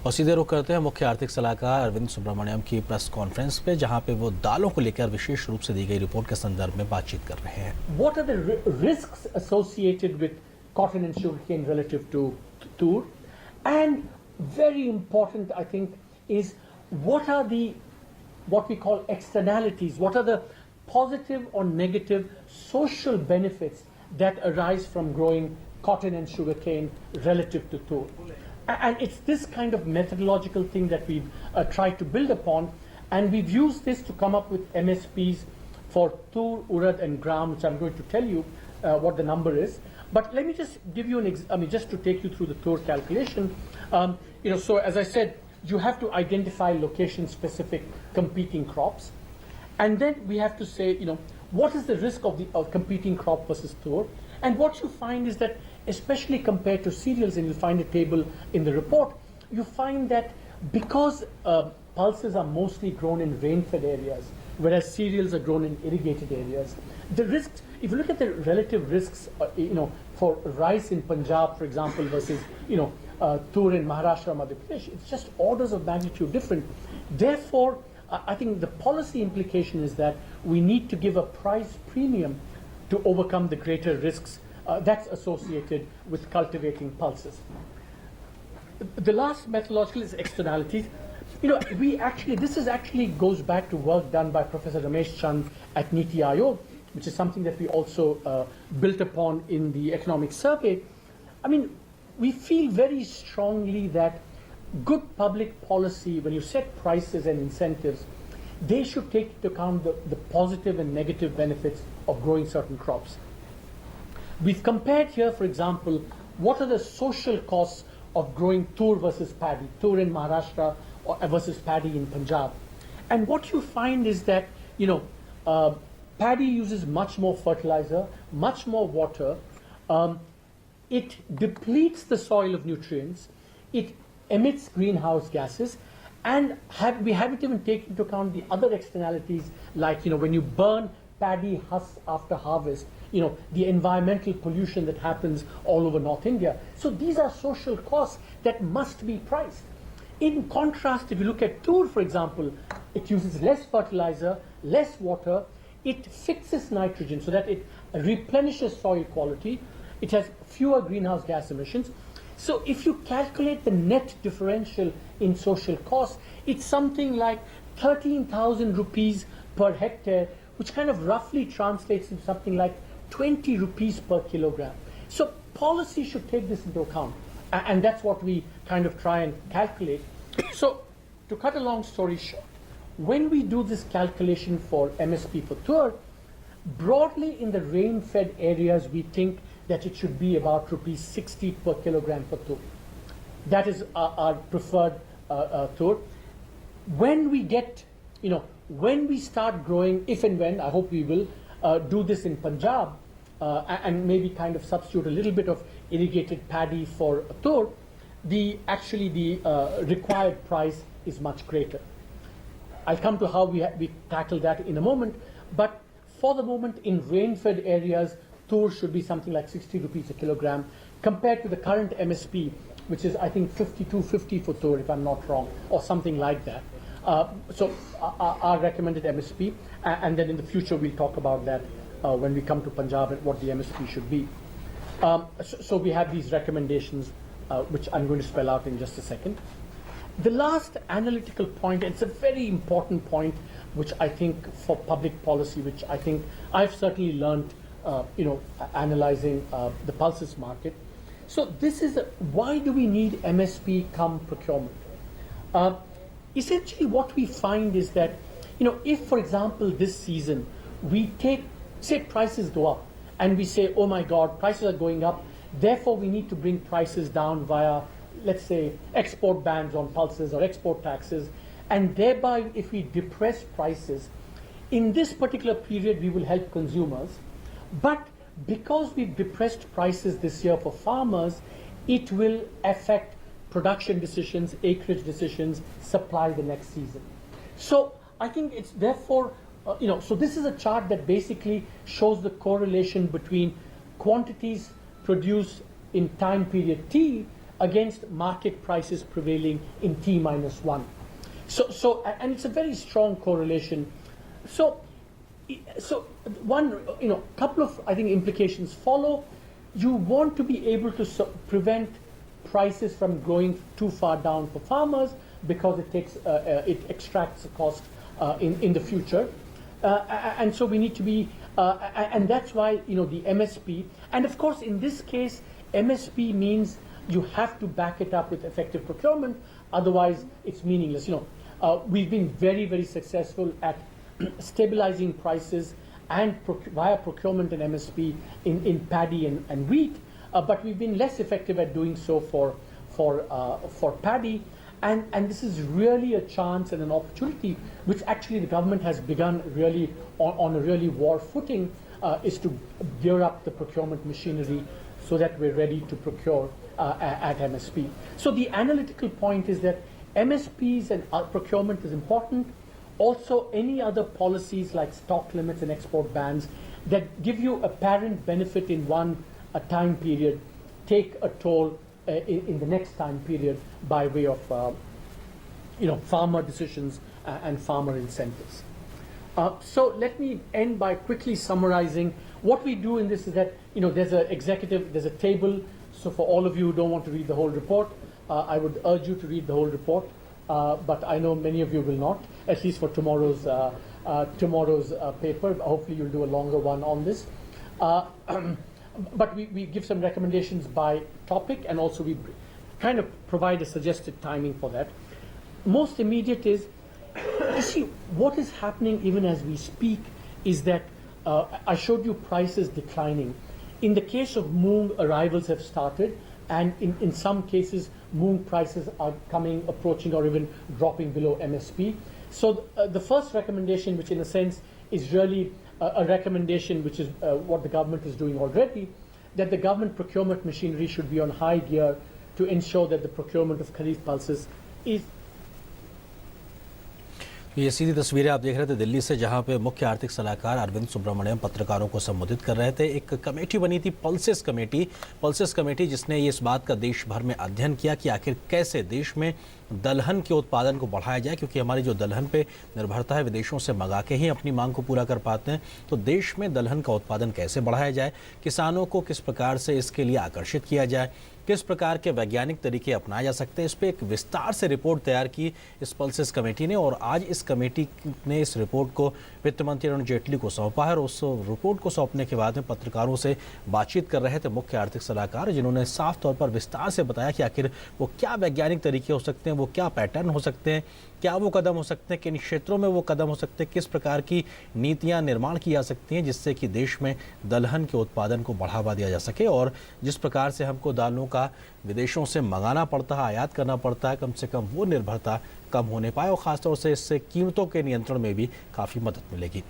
और सीधे रुख करते हैं मुख्य आर्थिक सलाहकार अरविंद सुब्रमण्यम की प्रेस कॉन्फ्रेंस पे, जहां पे वो दालों को लेकर विशेष रूप से दी गई रिपोर्ट के संदर्भ में बातचीत कर रहे हैं। What are the risks associated with cotton and sugarcane relative to tur? And very important, I think, is what are what we call externalities? What are the positive or negative social benefits that arise from growing cotton and sugarcane relative to tur? And it's this kind of methodological thing that we've tried to build upon, and we've used this to come up with MSPs for tur, urad, and gram, which I'm going to tell you what the number is. But let me just give you just to take you through the tur calculation. So as I said, you have to identify location-specific competing crops, and then we have to say, what is the risk of the competing crop versus tur? And what you find is that, especially compared to cereals, and you'll find a table in the report, you find that because pulses are mostly grown in rain-fed areas, whereas cereals are grown in irrigated areas, the risks, if you look at the relative risks, for rice in Punjab, for example, versus, tur in Maharashtra or Madhya Pradesh, it's just orders of magnitude different. Therefore, I think the policy implication is that we need to give a price premium to overcome the greater risks that's associated with cultivating pulses. The last methodological is externalities. This actually goes back to work done by Professor Ramesh Chand at Niti Aayog, which is something that we also built upon in the economic survey. We feel very strongly that good public policy, when you set prices and incentives, they should take into account the positive and negative benefits of growing certain crops. We've compared here, for example, what are the social costs of growing tur versus paddy, tur in Maharashtra versus paddy in Punjab. And what you find is that, paddy uses much more fertilizer, much more water, it depletes the soil of nutrients, it emits greenhouse gases, and we haven't even taken into account the other externalities, like when you burn paddy husks after harvest, the environmental pollution that happens all over North India. So these are social costs that must be priced. In contrast, if you look at tur, for example, it uses less fertilizer, less water, it fixes nitrogen so that it replenishes soil quality, it has fewer greenhouse gas emissions. So if you calculate the net differential in social costs, it's something like 13,000 rupees per hectare, which kind of roughly translates into something like 20 rupees per kilogram. So policy should take this into account, and that's what we kind of try and calculate. So to cut a long story short, when we do this calculation for MSP for tur, broadly in the rain-fed areas, we think that it should be about rupees 60 per kilogram for tur. That is our preferred tur. When we get, when we start growing, if and when, I hope we will, do this in Punjab, and maybe kind of substitute a little bit of irrigated paddy for tur, the required price is much greater. I'll come to how we tackle that in a moment, but for the moment, in rain-fed areas, tur should be something like 60 rupees a kilogram, compared to the current MSP, which is, I think, 52.50 for tur, if I'm not wrong, or something like that. So our recommended MSP, and then in the future we'll talk about that when we come to Punjab and what the MSP should be. So we have these recommendations, which I'm going to spell out in just a second. The last analytical point, and it's a very important point, which I think for public policy, which I think I've certainly learned, analyzing the pulses market. So this is why do we need MSP come procurement? Essentially what we find is that, if, for example, this season we say prices go up, and we say, oh my God, prices are going up, therefore we need to bring prices down via, let's say, export bans on pulses or export taxes, and thereby if we depress prices, in this particular period we will help consumers, but because we've depressed prices this year for farmers, it will affect production decisions, acreage decisions, supply the next season. So I think it's therefore, so this is a chart that basically shows the correlation between quantities produced in time period T against market prices prevailing in T-1. And it's a very strong correlation. So one, couple of, I think, implications follow. You want to be able to prevent prices from going too far down for farmers because it extracts the cost in the future. And so we need to be, and that's why, the MSP, and of course in this case, MSP means you have to back it up with effective procurement, otherwise it's meaningless. We've been very, very successful at stabilizing prices and via procurement and MSP in paddy and wheat, but we've been less effective at doing so for paddy. And this is really a chance and an opportunity, which actually the government has begun really on a really war footing, is to gear up the procurement machinery so that we're ready to procure at MSP. So the analytical point is that MSPs and procurement is important. Also, any other policies like stock limits and export bans that give you apparent benefit in one time period take a toll in the next time period by way of farmer decisions and farmer incentives. So let me end by quickly summarizing what we do in this. Is that there's a table. So for all of you who don't want to read the whole report, I would urge you to read the whole report. But I know many of you will not, at least for tomorrow's paper. Hopefully you'll do a longer one on this. But we give some recommendations by topic, and also we kind of provide a suggested timing for that. Most immediate is, you see, what is happening even as we speak is that I showed you prices declining. In the case of moong, arrivals have started, and in some cases, moong prices are approaching or even dropping below MSP. So the first recommendation, which in a sense is really a recommendation which is what the government is doing already, that the government procurement machinery should be on high gear to ensure that the procurement of Kharif pulses is. ये सीधी तस्वीरें आप देख रहे थे दिल्ली से, जहां पे मुख्य आर्थिक सलाहकार अरविंद सुब्रमण्यम पत्रकारों को संबोधित कर रहे थे। एक कमेटी बनी थी, पल्सेस कमेटी, जिसने ये इस बात का देश भर में अध्ययन किया कि आखिर कैसे देश में दलहन के उत्पादन को बढ़ाया जाए, क्योंकि हमारी जो दलहन पे निर्भरता है, विदेशों से मंगा के ही अपनी मांग को पूरा कर पाते हैं। तो देश में दलहन का उत्पादन कैसे बढ़ाया जाए, किसानों को किस प्रकार से इसके लिए आकर्षित किया जाए, किस प्रकार के वैज्ञानिक तरीके अपनाए जा सकते हैं, इस पर एक विस्तार से रिपोर्ट तैयार की इस पल्सेस कमेटी ने। और आज इस कमेटी ने इस रिपोर्ट को वित्त मंत्री अरुण जेटली को सौंपा है। और उस रिपोर्ट को सौंपने के बाद में पत्रकारों से बातचीत कर रहे थे मुख्य आर्थिक सलाहकार, जिन्होंने साफ तौर पर विस्तार से बताया कि आखिर वो क्या वैज्ञानिक तरीके हो सकते हैं, वो क्या पैटर्न हो सकते हैं, क्या वो कदम हो सकते हैं, किन क्षेत्रों में वो कदम हो सकते हैं, किस प्रकार की नीतियां निर्माण की जा सकती हैं जिससे कि देश में दलहन के उत्पादन को बढ़ावा दिया जा सके। और जिस प्रकार से हमको दालों का विदेशों से मंगाना पड़ता है, आयात करना पड़ता है, कम से कम वो निर्भरता कम होने पाए और ख़ासतौर से इससे कीमतों के नियंत्रण में भी काफ़ी मदद मिलेगी।